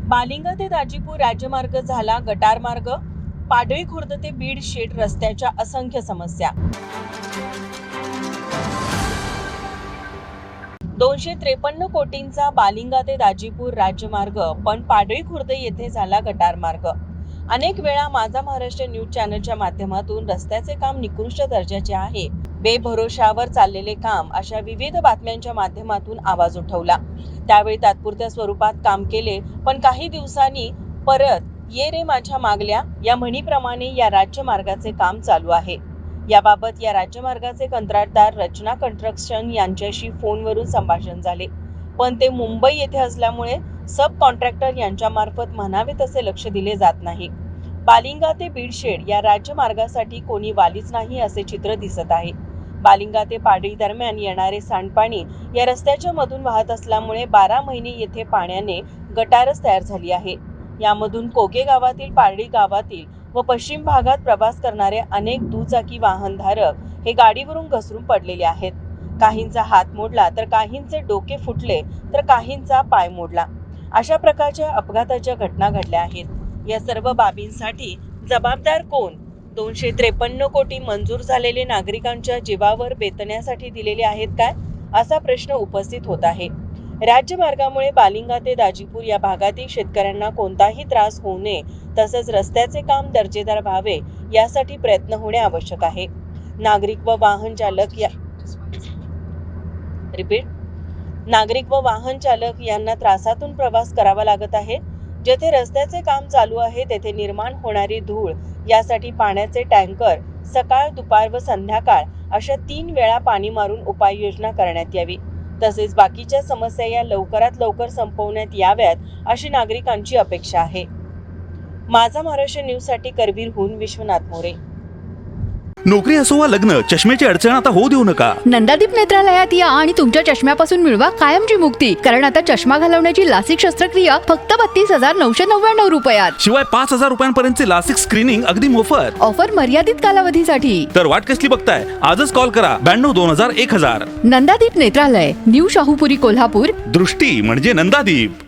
बालिंगा ते दाजीपूर राज्यमार्ग झाला गटार मार्ग, पाडळी खुर्द ते बीड शेट रस्त्याच्या असंख्य समस्या। 253 कोटींचा बालिंगा ते दाजीपूर राज्यमार्ग, पण पाडळी खुर्द येथे झाला गटार मार्ग। अनेक वेळा माझा महाराष्ट्र न्यूज चॅनलच्या माध्यमातून रस्त्याचे काम निकृष्ट दर्जाचे आहे, बेभरोशावर चाललेले काम अशा विविध बातम्यांच्या माध्यमातून आवाज उठवला। त्यावेळी तात्पुरत्या स्वरूपात काम केले, पण काही दिवसांनी परत ये रे माझ्या मागल्या या म्हणीप्रमाणे या राज्यमार्गाचे काम चालू आहे। याबाबत या राज्यमार्गाचे कंत्राटदार रचना कन्स्ट्रक्शन यांच्याशी फोनवरून संभाषण झाले, पण ते मुंबई येथे असल्यामुळे सब कॉन्ट्रॅक्टर यांच्यामार्फत म्हणावे तसे लक्ष दिले जात नाही। बालिंगा ते बीडशेड या राज्यमार्गासाठी कोणी वालीच नाही असे चित्र दिसत आहे। बालिंगा ते पाडळी दरम्यान येणारे सांडपाणी या रस्त्याच्या मधून वाहत असल्यामुळे 12 महिने येथे पाण्याने गटारच तयार झाली आहे। यामधून कोके गावातील, पाडळी गावातील व पश्चिम भागात प्रवास करणारे अनेक दुचाकी वाहनधारक हे गाडीवरून घसरून पडलेले आहेत। काहींचा हात मोडला तर काहींचे डोके फुटले तर काहींचा पाय मोडला। अशा प्रकारच्या अपघाताच्या घटना घडल्या आहेत। या सर्व बाबींसाठी जबाबदार कोण? 253 कोटी मंजूर झालेले नागरिकांच्या जीवावर बेतण्यासाठी दिलेले आहेत काय, असा प्रश्न उपस्थित होत आहे। राज्यमार्गामुळे बालिंगा ते दाजीपूर या भागातील शेतकऱ्यांना कोणताही त्रास होऊ नये, तसंच रस्त्याचे काम दर्जेदार व्हावे यासाठी प्रयत्न होणे आवश्यक आहे। नागरिक व वाहन चालक यांना त्रासातून प्रवास करावा लागत आहे। जेथे रस्त्याचे काम चालू आहे तेथे निर्माण होणारी धूळ यासाठी पाण्याचे टँकर सकाळ, दुपार व संध्याकाळ अशा 3 वेळा पाणी मारून उपाययोजना करण्यात यावी। तसेच बाकीच्या समस्या या लवकरात लवकर संपवण्यात याव्यात अशी नागरिकांची अपेक्षा आहे। माझा महाराष्ट्र न्यूजसाठी करवीरहून विश्वनाथ मोरे। नोकरी असो वा लग्न, चष्म्याची अडचण आता होऊ देऊ नका। नंदादीप नेत्रालयात या आणि तुमच्या चष्म्यापासून मिळवा कायमची मुक्ती, कारण आता चष्मा घालवण्याची लासिक शस्त्रक्रिया फक्त 32,999 रुपयात। शिवाय 5,000 रुपयांपर्यंतचे लासिक स्क्रीनिंग अगदी मोफत। ऑफर मर्यादित कालावधीसाठी। तर वाट कसली बघताय, आजच कॉल करा 92 2000 1000। नंदादीप नेत्रालय, न्यू शाहूपुरी, कोल्हापूर। दृष्टी म्हणजे नंदादीप।